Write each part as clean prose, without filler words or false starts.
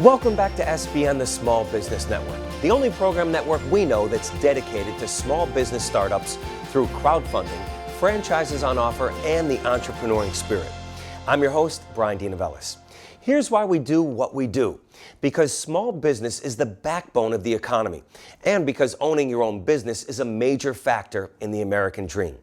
Welcome back to SBN, the Small Business Network, the only program network we know that's dedicated to small business startups through crowdfunding, franchises on offer, and the entrepreneuring spirit. I'm your host, Brian DeNovellis. Here's why we do what we do. Because small business is the backbone of the economy, and because owning your own business is a major factor in the American dream.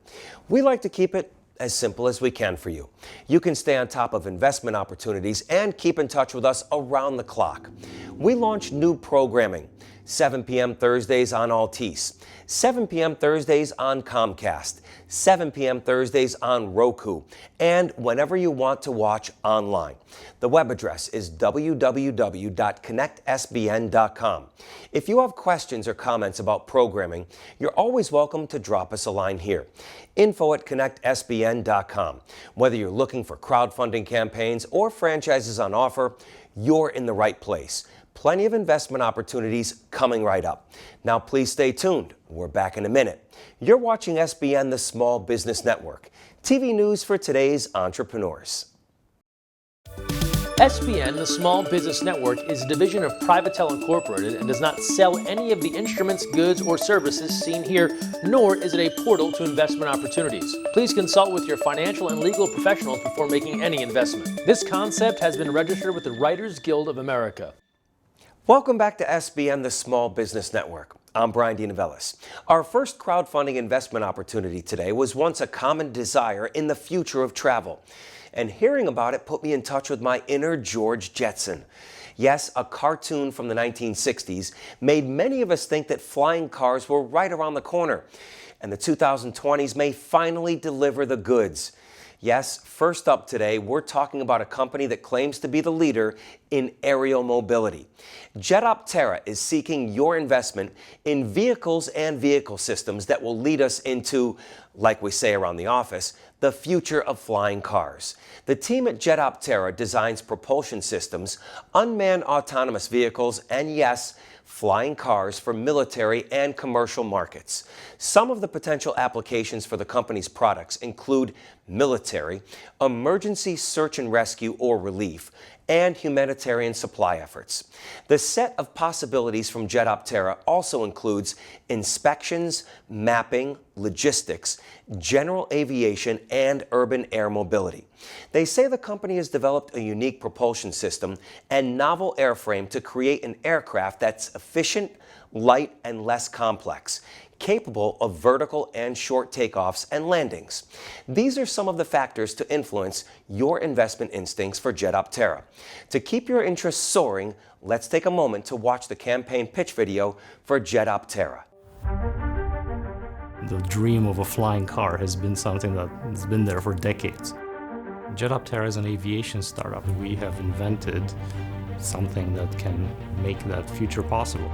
We like to keep it as simple as we can for you. You can stay on top of investment opportunities and keep in touch with us around the clock. We launch new programming, 7 p.m. Thursdays on Altice, 7 p.m. Thursdays on Comcast, 7 p.m. Thursdays on Roku, and whenever you want to watch online. The web address is www.connectsbn.com. If you have questions or comments about programming, you're always welcome to drop us a line here. info@connectsbn.com. Whether you're looking for crowdfunding campaigns or franchises on offer, you're in the right place. Plenty of investment opportunities coming right up. Now please stay tuned. We're back in a minute. You're watching SBN, the Small Business Network. TV news for today's entrepreneurs. SBN, the Small Business Network, is a division of Privatel Incorporated and does not sell any of the instruments, goods, or services seen here, nor is it a portal to investment opportunities. Please consult with your financial and legal professional before making any investment. This concept has been registered with the Writers Guild of America. Welcome back to SBN, the Small Business Network. I'm Brian DeNovellis. Our first crowdfunding investment opportunity today was once a common desire in the future of travel. And hearing about it put me in touch with my inner George Jetson. Yes, a cartoon from the 1960s made many of us think that flying cars were right around the corner. And the 2020s may finally deliver the goods. Yes, first up today, we're talking about a company that claims to be the leader in aerial mobility. Jetoptera is seeking your investment in vehicles and vehicle systems that will lead us into, like we say around the office, the future of flying cars. The team at Jetoptera designs propulsion systems, unmanned autonomous vehicles, and yes, flying cars for military and commercial markets. Some of the potential applications for the company's products include military, emergency search and rescue or relief, and humanitarian supply efforts. The set of possibilities from Jetoptera also includes inspections, mapping, logistics, general aviation, and urban air mobility. They say the company has developed a unique propulsion system and novel airframe to create an aircraft that's efficient, light, and less complex, capable of vertical and short takeoffs and landings. These are some of the factors to influence your investment instincts for Jetoptera. To keep your interest soaring, let's take a moment to watch the campaign pitch video for Jetoptera. The dream of a flying car has been something that has been there for decades. Jetoptera is an aviation startup. We have invented something that can make that future possible.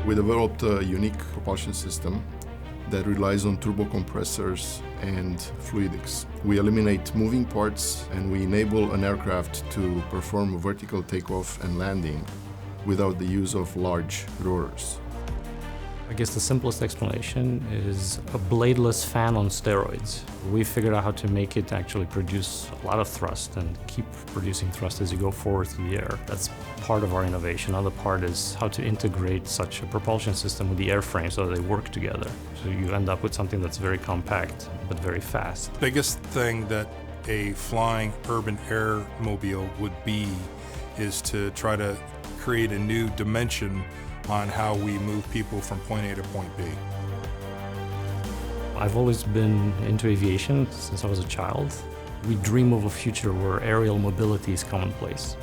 We developed a unique propulsion system that relies on turbo compressors and fluidics. We eliminate moving parts and we enable an aircraft to perform a vertical takeoff and landing without the use of large rotors. I guess the simplest explanation is a bladeless fan on steroids. We figured out how to make it actually produce a lot of thrust and keep producing thrust as you go forward through the air. That's part of our innovation. Another part is how to integrate such a propulsion system with the airframe so that they work together. So you end up with something that's very compact but very fast. Biggest thing that a flying urban air mobile would be is to try to create a new dimension on how we move people from point A to point B. I've always been into aviation since I was a child. We dream of a future where aerial mobility is commonplace.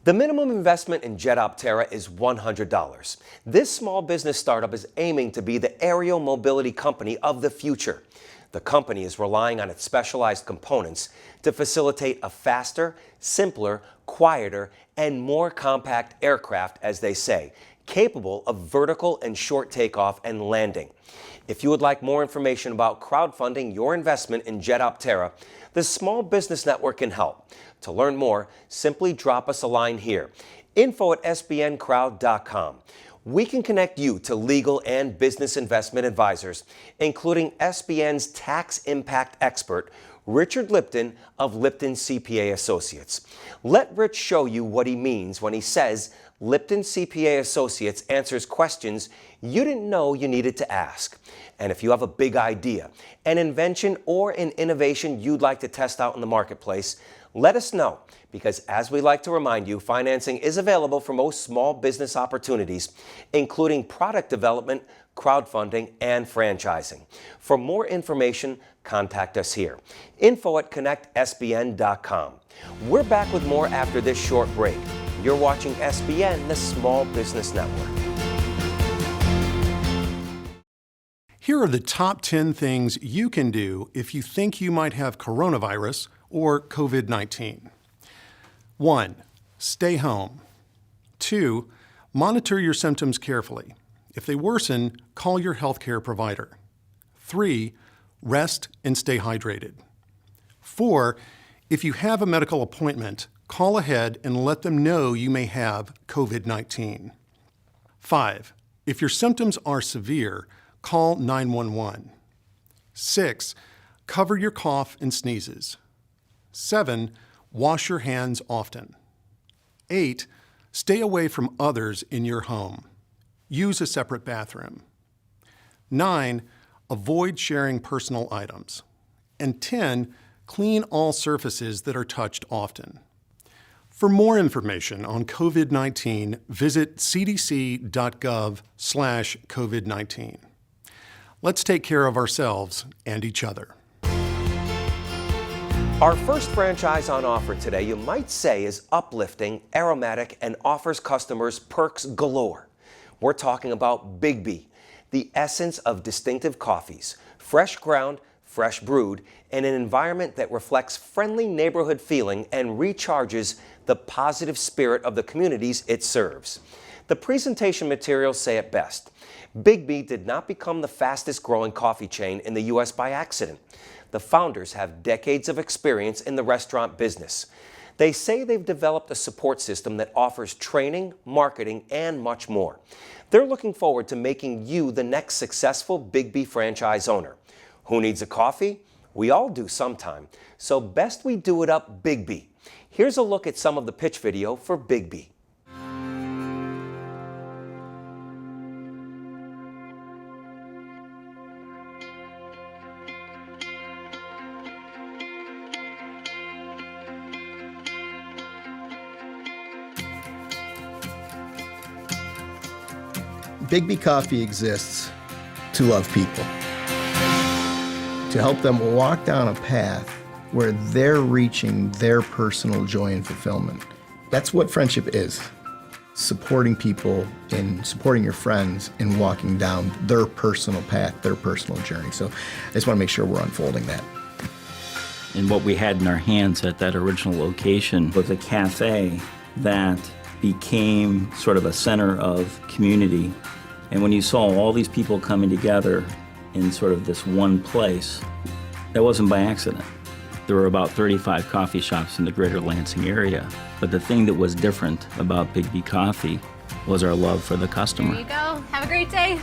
The minimum investment in Jetoptera is $100. This small business startup is aiming to be the aerial mobility company of the future. The company is relying on its specialized components to facilitate a faster, simpler, quieter, and more compact aircraft, as they say, capable of vertical and short takeoff and landing. If you would like more information about crowdfunding your investment in Jetoptera, the Small Business Network can help. To learn more, simply drop us a line here, info@sbncrowd.com. we can connect you to legal and business investment advisors, including SBN's tax impact expert, Richard Lipton of Lipton CPA Associates. Let Rich show you what he means when he says Lipton CPA Associates answers questions you didn't know you needed to ask. And if you have a big idea, an invention, or an innovation you'd like to test out in the marketplace, let us know, because as we like to remind you, financing is available for most small business opportunities, including product development, crowdfunding, and franchising. For more information, contact us here. info@connectsbn.com. We're back with more after this short break. You're watching SBN, the Small Business Network. Here are the top 10 things you can do if you think you might have coronavirus or COVID-19. 1. Stay home. 2. Monitor your symptoms carefully. If they worsen, call your healthcare provider. 3. Rest and stay hydrated. 4. If you have a medical appointment, call ahead and let them know you may have COVID-19. 5. If your symptoms are severe, call 911. 6. Cover your cough and sneezes. 7. Wash your hands often. 8. Stay away from others in your home. Use a separate bathroom. 9. Avoid sharing personal items. And 10. Clean all surfaces that are touched often. For more information on COVID-19, visit cdc.gov/COVID-19. Let's take care of ourselves and each other. Our first franchise on offer today, you might say, is uplifting, aromatic, and offers customers perks galore. We're talking about Biggby, the essence of distinctive coffees, fresh ground, fresh brewed, in an environment that reflects friendly neighborhood feeling and recharges the positive spirit of the communities it serves. The presentation materials say it best. Biggby did not become the fastest growing coffee chain in the U.S. by accident. The founders have decades of experience in the restaurant business. They say they've developed a support system that offers training, marketing, and much more. They're looking forward to making you the next successful Biggby franchise owner. Who needs a coffee? We all do sometime. So best we do it up Biggby. Here's a look at some of the pitch video for Biggby. Biggby Coffee exists to love people, to help them walk down a path where they're reaching their personal joy and fulfillment. That's what friendship is. Supporting people and supporting your friends in walking down their personal path, their personal journey. So I just want to make sure we're unfolding that. And what we had in our hands at that original location was a cafe that became sort of a center of community. And when you saw all these people coming together in sort of this one place, that wasn't by accident. There were about 35 coffee shops in the greater Lansing area. But the thing that was different about Biggby Coffee was our love for the customer. There you go. Have a great day.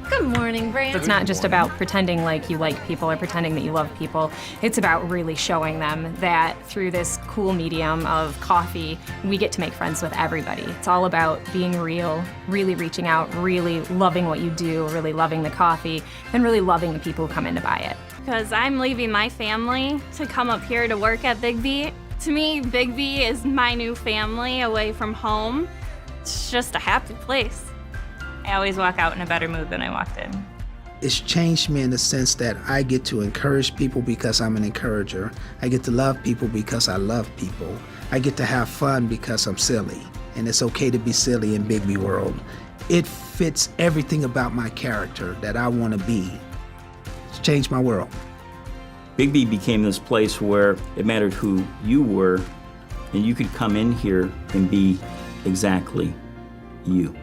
Good morning, Brand. It's not just about pretending like you like people or pretending that you love people. It's about really showing them that through this cool medium of coffee, we get to make friends with everybody. It's all about being real, really reaching out, really loving what you do, really loving the coffee, and really loving the people who come in to buy it. Because I'm leaving my family to come up here to work at Biggby. To me, Biggby is my new family away from home. It's just a happy place. I always walk out in a better mood than I walked in. It's changed me in the sense that I get to encourage people because I'm an encourager. I get to love people because I love people. I get to have fun because I'm silly. And it's okay to be silly in Biggby world. It fits everything about my character that I want to be. It's changed my world. Biggby became this place where it mattered who you were, and you could come in here and be exactly you.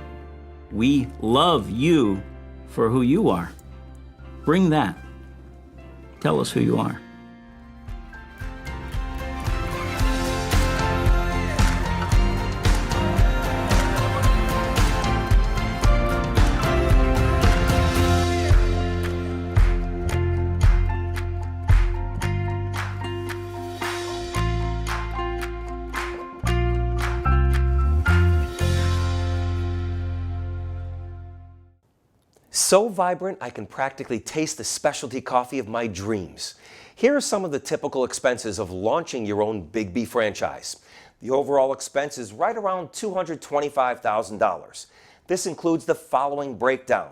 We love you for who you are. Bring that. Tell us who you are. So vibrant, I can practically taste the specialty coffee of my dreams. Here are some of the typical expenses of launching your own Big B franchise. The overall expense is right around $225,000. This includes the following breakdown.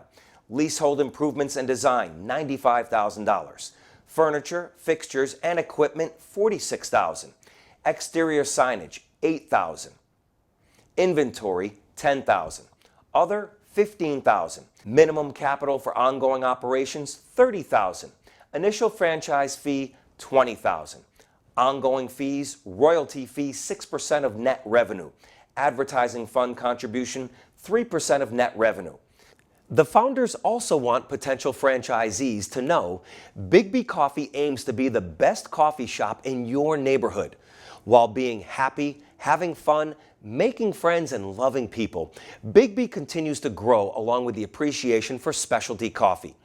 Leasehold improvements and design, $95,000. Furniture, fixtures, and equipment, $46,000. Exterior signage, $8,000. Inventory, $10,000. Other, $15,000. Minimum capital for ongoing operations, $30,000. Initial franchise fee, $20,000. Ongoing fees, royalty fee, 6% of net revenue. Advertising fund contribution, 3% of net revenue. The founders also want potential franchisees to know Big B Coffee aims to be the best coffee shop in your neighborhood while being happy, having fun, making friends, and loving people. Big B continues to grow along with the appreciation for specialty coffee.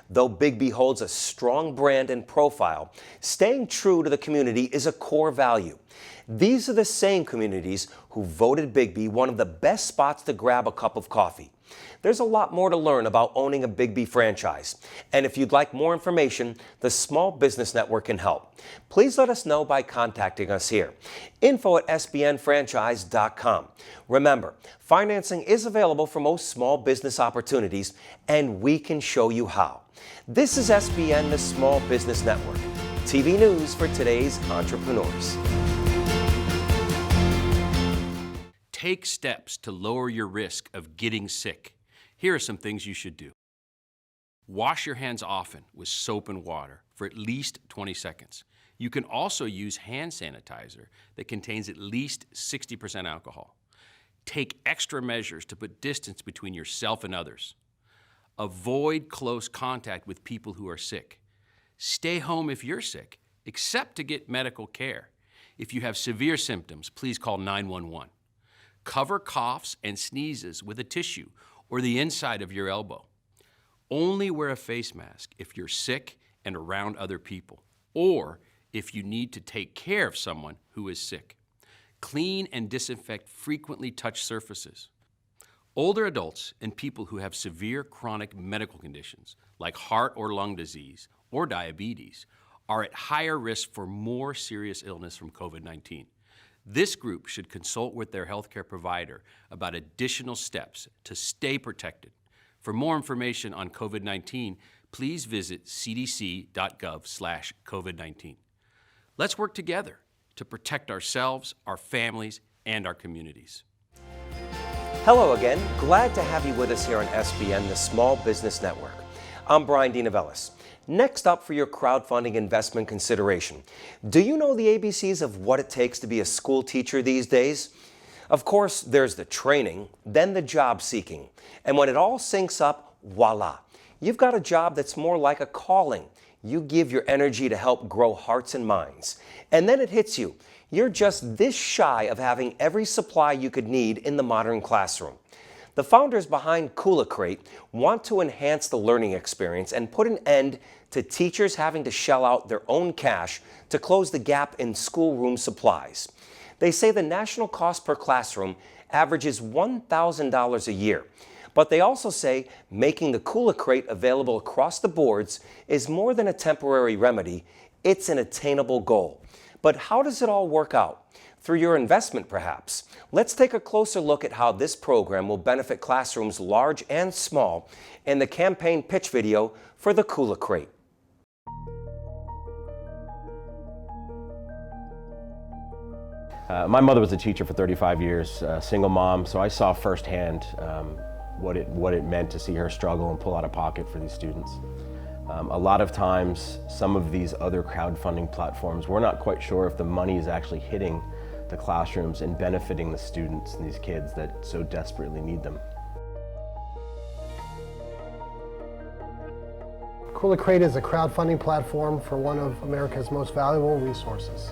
Though Big B holds a strong brand and profile, staying true to the community is a core value. These are the same communities who voted Big B one of the best spots to grab a cup of coffee. There's a lot more to learn about owning a Big B franchise. And if you'd like more information, the Small Business Network can help. Please let us know by contacting us here. info@sbnfranchise.com. Remember, financing is available for most small business opportunities, and we can show you how. This is SBN, the Small Business Network. TV news for today's entrepreneurs. Take steps to lower your risk of getting sick. Here are some things you should do. Wash your hands often with soap and water for at least 20 seconds. You can also use hand sanitizer that contains at least 60% alcohol. Take extra measures to put distance between yourself and others. Avoid close contact with people who are sick. Stay home if you're sick, except to get medical care. If you have severe symptoms, please call 911. Cover coughs and sneezes with a tissue or the inside of your elbow. Only wear a face mask if you're sick and around other people, or if you need to take care of someone who is sick. Clean and disinfect frequently touched surfaces. Older adults and people who have severe chronic medical conditions like heart or lung disease or diabetes are at higher risk for more serious illness from COVID-19. This group should consult with their healthcare provider about additional steps to stay protected. For more information on COVID-19, please visit cdc.gov/COVID-19. Let's work together to protect ourselves, our families, and our communities. Hello again. Glad to have you with us here on SBN, the Small Business Network. I'm Brian DeNovellis. Next up for your crowdfunding investment consideration. Do you know the ABCs of what it takes to be a school teacher these days? Of course, there's the training, then the job seeking. And when it all syncs up, voila, you've got a job that's more like a calling. You give your energy to help grow hearts and minds. And then it hits you. You're just this shy of having every supply you could need in the modern classroom. The founders behind Cooler Crate want to enhance the learning experience and put an end to teachers having to shell out their own cash to close the gap in schoolroom supplies. They say the national cost per classroom averages $1,000 a year. But they also say making the Cooler Crate available across the boards is more than a temporary remedy, it's an attainable goal. But how does it all work out? Through your investment, perhaps. Let's take a closer look at how this program will benefit classrooms large and small in the campaign pitch video for the Cooler Crate. My mother was a teacher for 35 years, single mom, so I saw firsthand what it meant to see her struggle and pull out of pocket for these students. A lot of times, some of these other crowdfunding platforms, we're not quite sure if the money is actually hitting the classrooms and benefiting the students and these kids that so desperately need them. Cooler Crate is a crowdfunding platform for one of America's most valuable resources.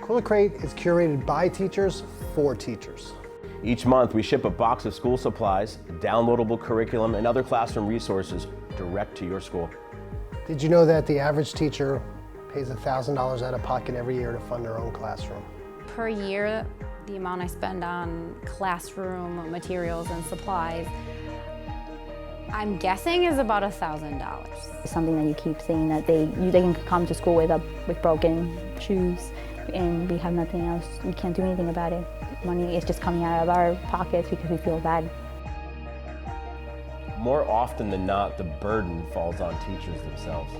Cooler Crate is curated by teachers for teachers. Each month, we ship a box of school supplies, downloadable curriculum, and other classroom resources direct to your school. Did you know that the average teacher pays $1,000 out of pocket every year to fund their own classroom? Per year, The amount I spend on classroom materials and supplies, I'm guessing is about $1,000. Something that you keep seeing that they can come to school with broken shoes, and we have nothing else. We can't do anything about it. Money is just coming out of our pockets because we feel bad. More often than not, the burden falls on teachers themselves.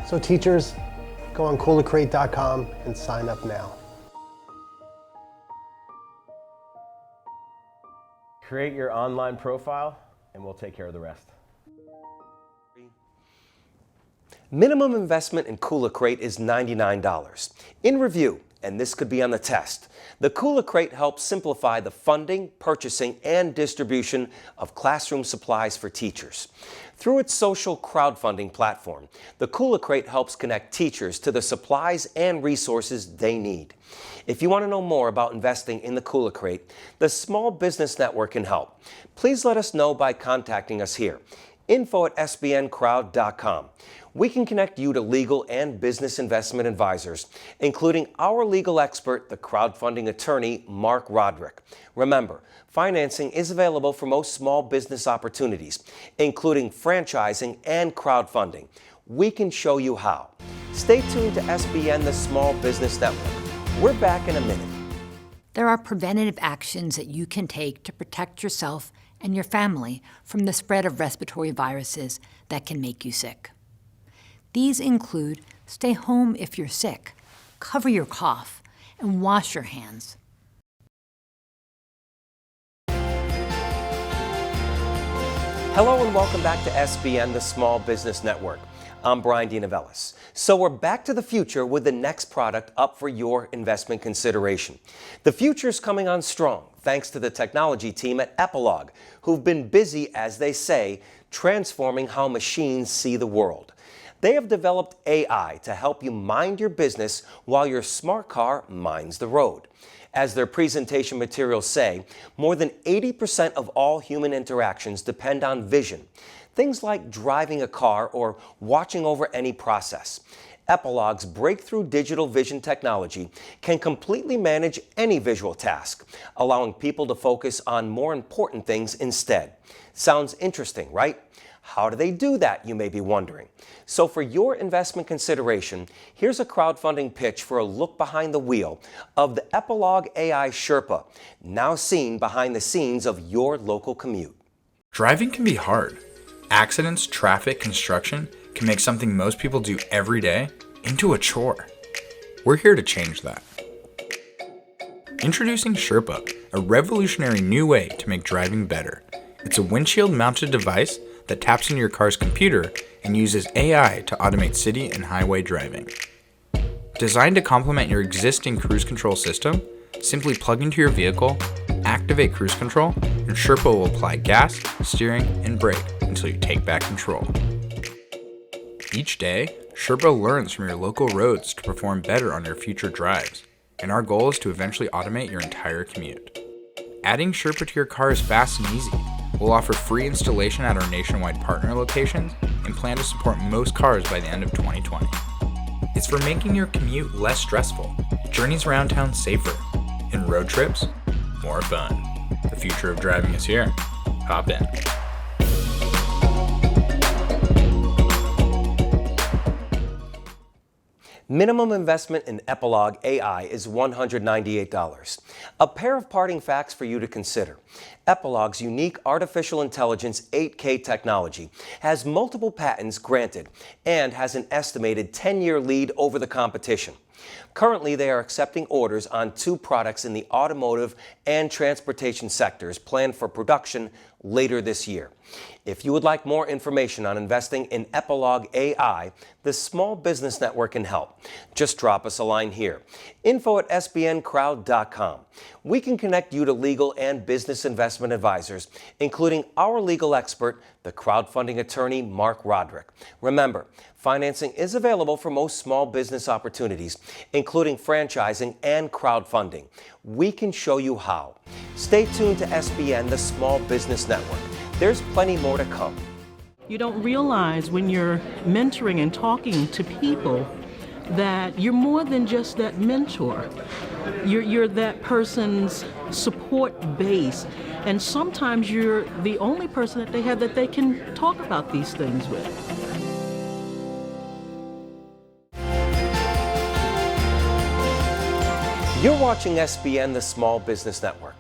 So teachers, go on cooltocreate.com and sign up now. Create your online profile and we'll take care of the rest. Minimum investment in Cooler Crate is $99. In review, and this could be on the test, the Cooler Crate helps simplify the funding, purchasing, and distribution of classroom supplies for teachers. Through its social crowdfunding platform, the Cooler Crate helps connect teachers to the supplies and resources they need. If you want to know more about investing in the Cooler Crate, the Small Business Network can help. Please let us know by contacting us here. info@sbncrowd.com. We can connect you to legal and business investment advisors, including our legal expert, the crowdfunding attorney, Mark Roderick. Remember, financing is available for most small business opportunities, including franchising and crowdfunding. We can show you how. Stay tuned to SBN, the Small Business Network. We're back in a minute. There are preventative actions that you can take to protect yourself and your family from the spread of respiratory viruses that can make you sick. These include stay home if you're sick, cover your cough, and wash your hands. Hello and welcome back to SBN, the Small Business Network. I'm Brian DeNovellis. So we're back to the future with the next product up for your investment consideration. The future's coming on strong thanks to the technology team at Epilogue, who've been busy, as they say, transforming how machines see the world. They have developed AI to help you mind your business while your smart car minds the road. As their presentation materials say, more than 80% of all human interactions depend on vision. Things like driving a car or watching over any process. Epilogue's breakthrough digital vision technology can completely manage any visual task, allowing people to focus on more important things instead. Sounds interesting, right? How do they do that, you may be wondering. So for your investment consideration, here's a crowdfunding pitch for a look behind the wheel of the Epilogue AI Sherpa, now seen behind the scenes of your local commute. Driving can be hard. Accidents, traffic, construction can make something most people do every day into a chore. We're here to change that. Introducing Sherpa, a revolutionary new way to make driving better. It's a windshield-mounted device that taps into your car's computer and uses AI to automate city and highway driving. Designed to complement your existing cruise control system, simply plug into your vehicle, activate cruise control, and Sherpa will apply gas, steering, and brake until you take back control. Each day, Sherpa learns from your local roads to perform better on your future drives, and our goal is to eventually automate your entire commute. Adding Sherpa to your car is fast and easy. We'll offer free installation at our nationwide partner locations and plan to support most cars by the end of 2020. It's for making your commute less stressful, journeys around town safer, and road trips more fun. The future of driving is here. Hop in. Minimum investment in Epilogue AI is $198. A pair of parting facts for you to consider. Epilogue's unique artificial intelligence 8K technology has multiple patents granted and has an estimated 10-year lead over the competition. Currently, they are accepting orders on 2 products in the automotive and transportation sectors planned for production later this year. If you would like more information on investing in Epilogue AI, the Small Business Network can help. Just drop us a line here. info@sbncrowd.com. We can connect you to legal and business investment advisors, including our legal expert, the crowdfunding attorney, Mark Roderick. Remember, financing is available for most small business opportunities, including franchising and crowdfunding. We can show you how. Stay tuned to SBN, the Small Business Network. There's plenty more to come. You don't realize when you're mentoring and talking to people that you're more than just that mentor. You're that person's support base. And sometimes you're the only person that they have that they can talk about these things with. You're watching SBN, the Small Business Network.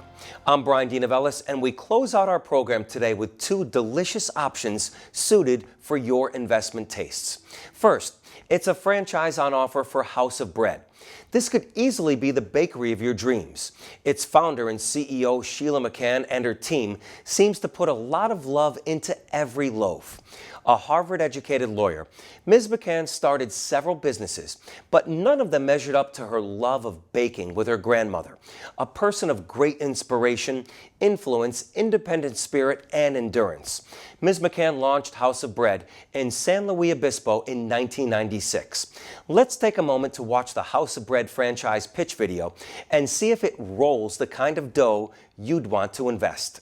I'm Brian DeNovellis, and we close out our program today with two delicious options suited for your investment tastes. First, it's a franchise on offer for House of Bread. This could easily be the bakery of your dreams. Its founder and CEO, Sheila McCann, and her team seems to put a lot of love into every loaf. A Harvard-educated lawyer, Ms. McCann started several businesses, but none of them measured up to her love of baking with her grandmother, a person of great inspiration, influence, independent spirit, and endurance. Ms. McCann launched House of Bread in San Luis Obispo in 1996. Let's take a moment to watch the House of Bread franchise pitch video and see if it rolls the kind of dough you'd want to invest.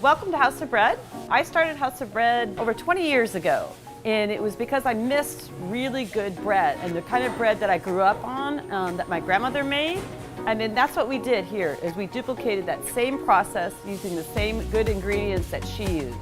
Welcome to House of Bread. I started House of Bread over 20 years ago, and it was because I missed really good bread and the kind of bread that I grew up on, that my grandmother made. And then that's what we did here, is we duplicated that same process using the same good ingredients that she used.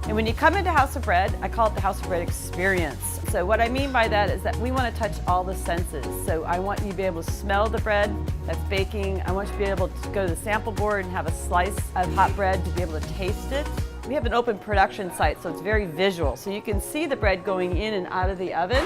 And when you come into House of Bread, I call it the House of Bread experience. So what I mean by that is that we want to touch all the senses. So I want you to be able to smell the bread that's baking. I want you to be able to go to the sample board and have a slice of hot bread to be able to taste it. We have an open production site, so it's very visual. So you can see the bread going in and out of the oven.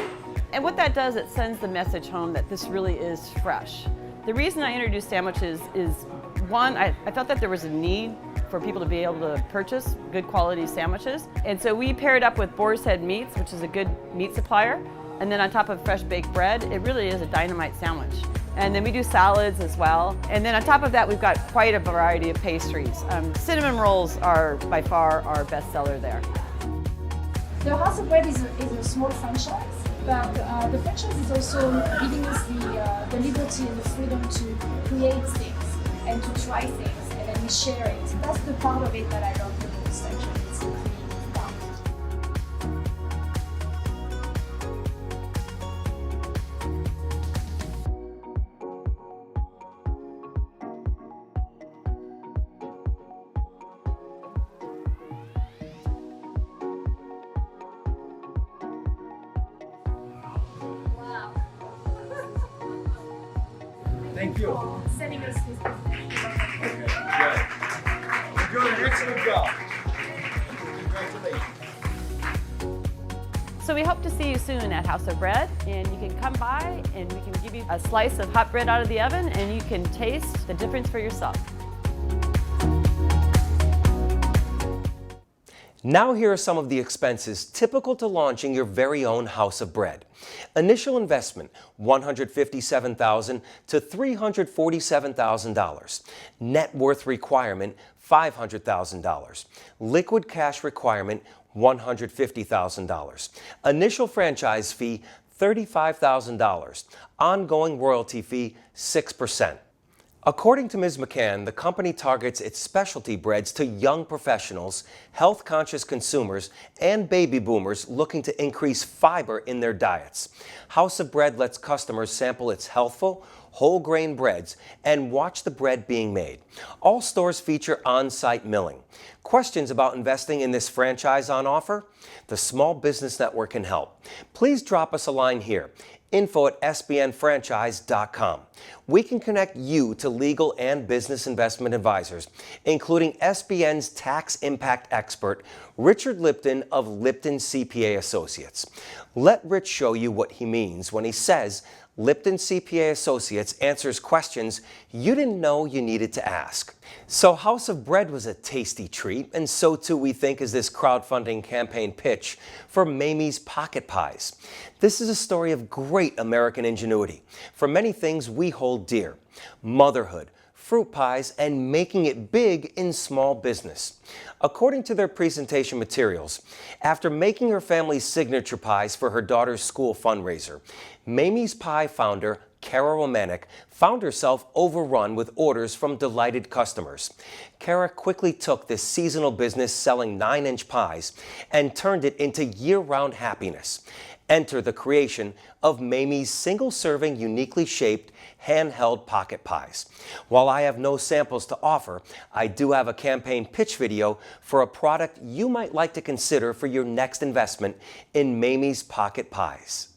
And what that does, it sends the message home that this really is fresh. The reason I introduced sandwiches is, one, I felt that there was a need for people to be able to purchase good quality sandwiches. And so we paired up with Boar's Head Meats, which is a good meat supplier. And then on top of fresh baked bread, it really is a dynamite sandwich. And then we do salads as well. And then on top of that, we've got quite a variety of pastries. Cinnamon rolls are by far our best seller there. The House of Bread is a small franchise, but the franchise is also giving us the liberty and the freedom to create things and to try things. We share it. That's the part of it that I love the most, actually. It's the creative part. Wow. Thank you. Sending us this. You're doing an excellent job. Congratulations. So we hope to see you soon at House of Bread, and you can come by and we can give you a slice of hot bread out of the oven and you can taste the difference for yourself. Now here are some of the expenses typical to launching your very own House of Bread. Initial investment, $157,000 to $347,000. Net worth requirement, $500,000. Liquid cash requirement, $150,000. Initial franchise fee, $35,000. Ongoing royalty fee, 6%. According to Ms. McCann, the company targets its specialty breads to young professionals, health-conscious consumers, and baby boomers looking to increase fiber in their diets. House of Bread lets customers sample its healthful, whole-grain breads and watch the bread being made. All stores feature on-site milling. Questions about investing in this franchise on offer? The Small Business Network can help. Please drop us a line here. info@sbnfranchise.com. We can connect you to legal and business investment advisors, including SBN's tax impact expert, Richard Lipton of Lipton CPA Associates. Let Rich show you what he means when he says Lipton CPA Associates answers questions you didn't know you needed to ask. So House of Bread was a tasty treat, and so too we think is this crowdfunding campaign pitch for Mamie's Pocket Pies. This is a story of great American ingenuity for many things we hold dear: motherhood, fruit pies, and making it big in small business. According to their presentation materials, after making her family's signature pies for her daughter's school fundraiser, Mamie's Pie founder Kara Romanek found herself overrun with orders from delighted customers. Kara quickly took this seasonal business selling 9-inch pies and turned it into year-round happiness. Enter the creation of Mamie's single-serving, uniquely shaped, handheld pocket pies. While I have no samples to offer, I do have a campaign pitch video for a product you might like to consider for your next investment in Mamie's Pocket Pies.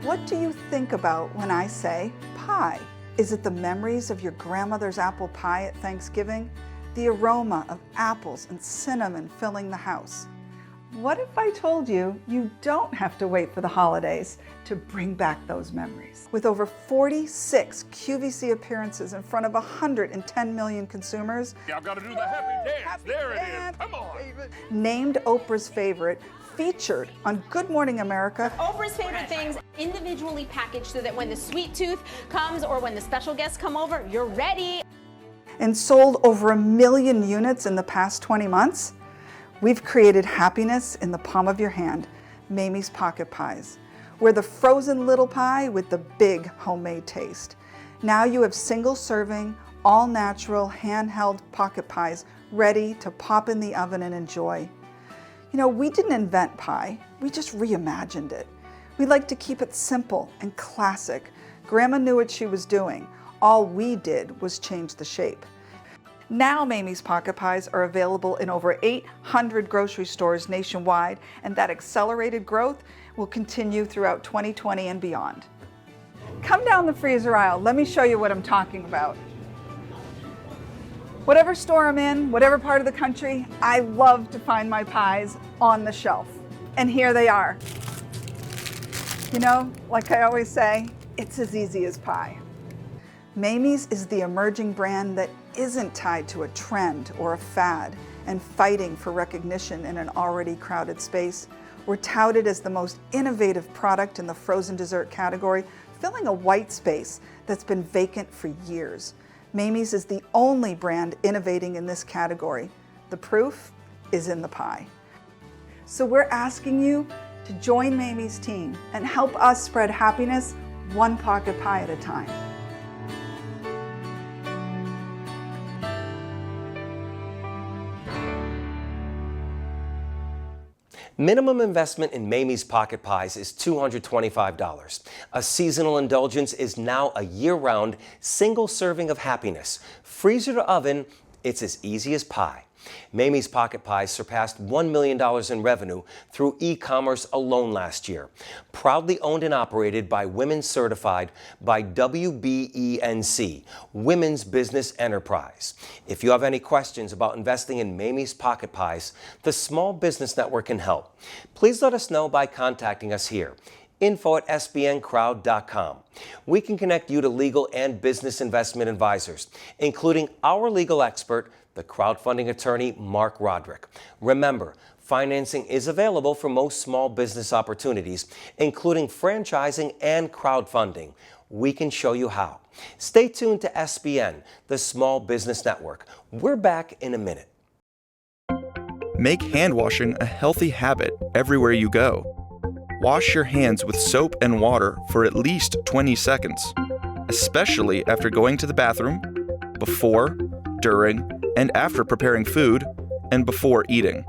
What do you think about when I say pie? Is it the memories of your grandmother's apple pie at Thanksgiving? The aroma of apples and cinnamon filling the house? What if I told you you don't have to wait for the holidays to bring back those memories? With over 46 QVC appearances in front of 110 million consumers, I've got to do the happy dance. There it is. Come on. named Oprah's favorite, featured on Good Morning America, Oprah's favorite things individually packaged so that when the sweet tooth comes or when the special guests come over, you're ready. and sold over 1 million units in the past 20 months, we've created happiness in the palm of your hand, Mamie's Pocket Pies. We're the frozen little pie with the big homemade taste. Now you have single-serving, all-natural, handheld pocket pies ready to pop in the oven and enjoy. You know, we didn't invent pie, we just reimagined it. We like to keep it simple and classic. Grandma knew what she was doing. All we did was change the shape. Now Mamie's Pocket Pies are available in over 800 grocery stores nationwide, and that accelerated growth will continue throughout 2020 and beyond. Come down the freezer aisle, let me show you what I'm talking about. Whatever store I'm in, whatever part of the country, I love to find my pies on the shelf. And here they are. You know, like I always say, it's as easy as pie. Mamie's is the emerging brand that isn't tied to a trend or a fad and fighting for recognition in an already crowded space. We're touted as the most innovative product in the frozen dessert category, filling a white space that's been vacant for years. Mamie's is the only brand innovating in this category. The proof is in the pie. So we're asking you to join Mamie's team and help us spread happiness one pocket pie at a time. Minimum investment in Mamie's Pocket Pies is $225. A seasonal indulgence is now a year-round single serving of happiness. Freezer to oven, it's as easy as pie. Mamie's Pocket Pies surpassed $1 million in revenue through e-commerce alone last year. Proudly owned and operated by Women Certified by WBENC, Women's Business Enterprise. If you have any questions about investing in Mamie's Pocket Pies, the Small Business Network can help. Please let us know by contacting us here. info@sbncrowd.com. We can connect you to legal and business investment advisors, including our legal expert, the crowdfunding attorney, Mark Roderick. Remember, financing is available for most small business opportunities, including franchising and crowdfunding. We can show you how. Stay tuned to SBN, the Small Business Network. We're back in a minute. Make hand washing a healthy habit everywhere you go. Wash your hands with soap and water for at least 20 seconds, especially after going to the bathroom, before, during, and after preparing food, and before eating.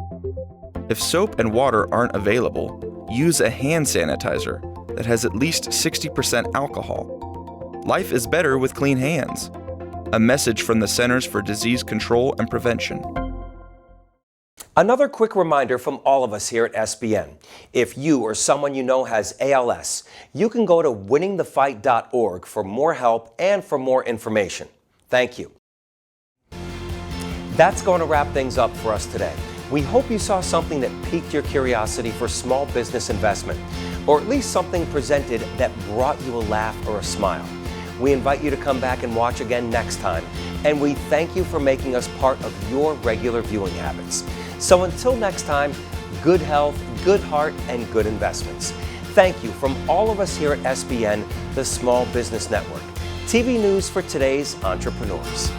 If soap and water aren't available, use a hand sanitizer that has at least 60% alcohol. Life is better with clean hands. A message from the Centers for Disease Control and Prevention. Another quick reminder from all of us here at SBN. If you or someone you know has ALS, you can go to winningthefight.org for more help and for more information. Thank you. That's going to wrap things up for us today. We hope you saw something that piqued your curiosity for small business investment, or at least something presented that brought you a laugh or a smile. We invite you to come back and watch again next time, and we thank you for making us part of your regular viewing habits. So until next time, good health, good heart, and good investments. Thank you from all of us here at SBN, the Small Business Network. TV news for today's entrepreneurs.